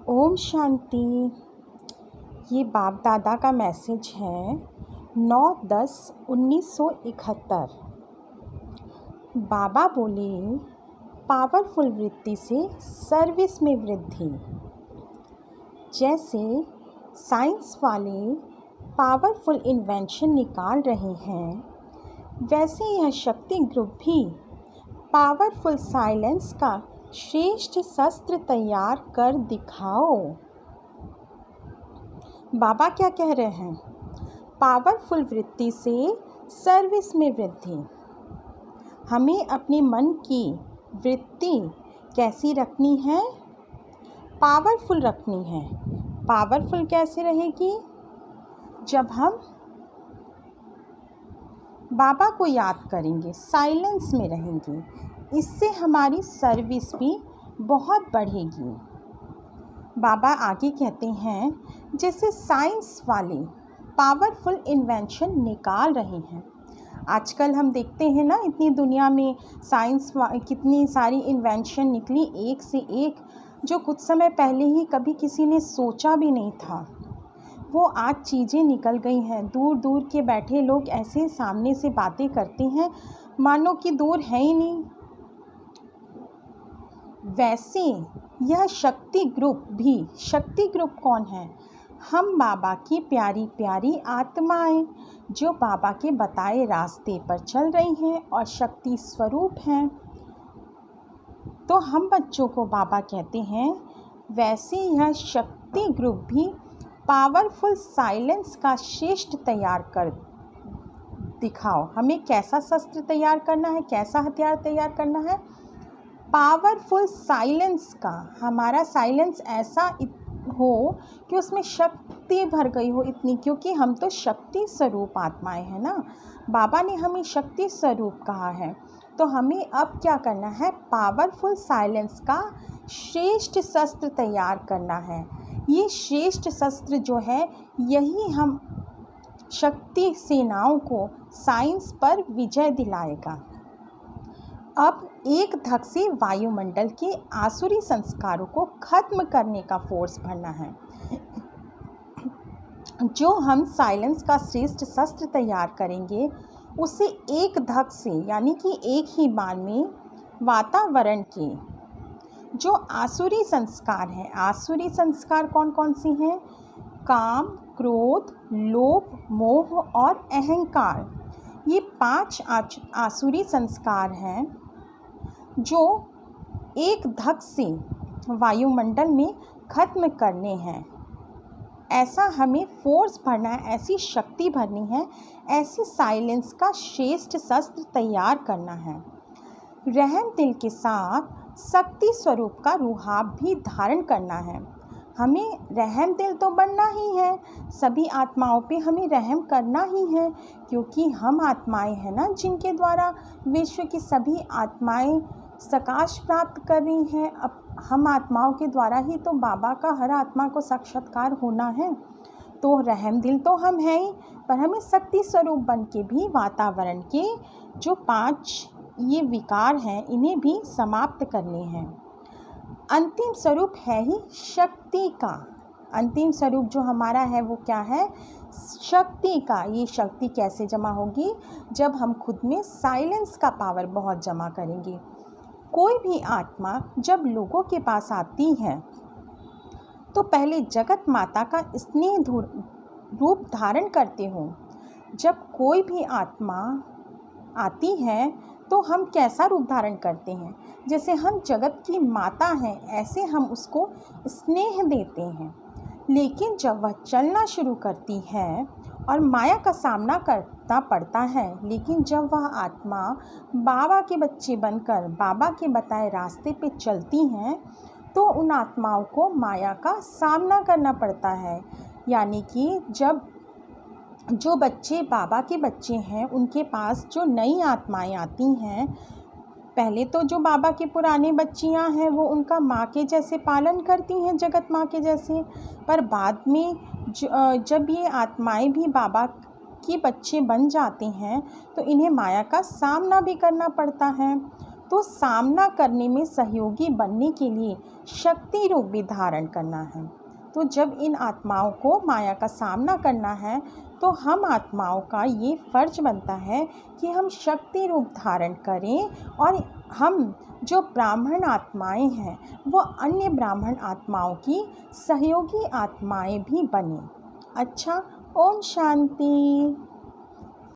ओम शांति। ये बाप दादा का मैसेज है 9/10/1971। बाबा बोले, पावरफुल वृत्ति से सर्विस में वृद्धि। जैसे साइंस वाले पावरफुल इन्वेंशन निकाल रहे हैं, वैसे यह शक्ति ग्रुप भी पावरफुल साइलेंस का श्रेष्ठ शस्त्र तैयार कर दिखाओ। बाबा क्या कह रहे हैं? पावरफुल वृत्ति से सर्विस में वृद्धि। हमें अपने मन की वृत्ति कैसी रखनी है? पावरफुल रखनी है। पावरफुल कैसे रहेगी? जब हम बाबा को याद करेंगे, साइलेंस में रहेंगे, इससे हमारी सर्विस भी बहुत बढ़ेगी। बाबा आगे कहते हैं, जैसे साइंस वाले पावरफुल इन्वेंशन निकाल रहे हैं। आजकल हम देखते हैं ना, इतनी दुनिया में साइंस कितनी सारी इन्वेंशन निकली, एक से एक, जो कुछ समय पहले ही कभी किसी ने सोचा भी नहीं था। वो आज चीज़ें निकल गई हैं। दूर दूर के बैठे लोग ऐसे सामने से बातें करते हैं मानो कि दूर है ही नहीं। वैसे यह शक्ति ग्रुप भी, शक्ति ग्रुप कौन है? हम बाबा की प्यारी प्यारी आत्माएं जो बाबा के बताए रास्ते पर चल रही हैं और शक्ति स्वरूप हैं। तो हम बच्चों को बाबा कहते हैं, वैसे यह शक्ति ग्रुप भी पावरफुल साइलेंस का श्रेष्ठ तैयार कर दिखाओ। हमें कैसा शस्त्र तैयार करना है, कैसा हथियार तैयार करना है? पावरफुल साइलेंस का। हमारा साइलेंस ऐसा हो कि उसमें शक्ति भर गई हो इतनी, क्योंकि हम तो शक्ति स्वरूप आत्माएं हैं ना। बाबा ने हमें शक्ति स्वरूप कहा है। तो हमें अब क्या करना है? पावरफुल साइलेंस का श्रेष्ठ शस्त्र तैयार करना है। ये श्रेष्ठ शस्त्र जो है, यही हम शक्ति सेनाओं को साइंस पर विजय दिलाएगा। अब एक धक से वायुमंडल के आसुरी संस्कारों को खत्म करने का फोर्स भरना है। जो हम साइलेंस का श्रेष्ठ शस्त्र तैयार करेंगे, उसे एक धक से, यानी कि एक ही बार में वातावरण के जो आसुरी संस्कार हैं, आसुरी संस्कार कौन कौन सी हैं? काम, क्रोध, लोभ, मोह और अहंकार। ये 5 आसुरी संस्कार हैं जो एक धक से वायुमंडल में खत्म करने हैं। ऐसा हमें फोर्स भरना है, ऐसी शक्ति भरनी है, ऐसी साइलेंस का श्रेष्ठ शस्त्र तैयार करना है। रहम दिल के साथ शक्ति स्वरूप का रूहाब भी धारण करना है। हमें रहम दिल तो बनना ही है, सभी आत्माओं पे हमें रहम करना ही है, क्योंकि हम आत्माएं हैं ना, जिनके द्वारा विश्व की सभी आत्माएं सकाश प्राप्त कर रही हैं। अब हम आत्माओं के द्वारा ही तो बाबा का हर आत्मा को साक्षात्कार होना है। तो रहम दिल तो हम हैं ही, पर हमें शक्ति स्वरूप बन के भी वातावरण के जो 5 ये विकार हैं, इन्हें भी समाप्त करने हैं। अंतिम स्वरूप है ही शक्ति का। अंतिम स्वरूप जो हमारा है वो क्या है? शक्ति का। ये शक्ति कैसे जमा होगी? जब हम खुद में साइलेंस का पावर बहुत जमा करेंगे। कोई भी आत्मा जब लोगों के पास आती है तो पहले जगत माता का स्नेह रूप धारण करते हो। जब कोई भी आत्मा आती है तो हम कैसा रूप धारण करते हैं? जैसे हम जगत की माता हैं, ऐसे हम उसको स्नेह देते हैं। लेकिन जब वह चलना शुरू करती है और माया का सामना करना पड़ता है, लेकिन जब वह आत्मा बाबा के बच्चे बनकर बाबा के बताए रास्ते पे चलती हैं, तो उन आत्माओं को माया का सामना करना पड़ता है। यानी कि जब जो बच्चे बाबा के बच्चे हैं, उनके पास जो नई आत्माएं आती हैं, पहले तो जो बाबा के पुराने बच्चियां हैं वो उनका माँ के जैसे पालन करती हैं, जगत माँ के जैसे। पर बाद में जब ये आत्माएं भी बाबा के बच्चे बन जाते हैं, तो इन्हें माया का सामना भी करना पड़ता है। तो तो सामना करने में सहयोगी बनने के लिए शक्ति रूप भी धारण करना है। तो जब इन आत्माओं को माया का सामना करना है तो हम आत्माओं का ये फर्ज बनता है कि हम शक्ति रूप धारण करें और हम जो ब्राह्मण आत्माएं हैं वो अन्य ब्राह्मण आत्माओं की सहयोगी आत्माएं भी बने। अच्छा, ओम शांति।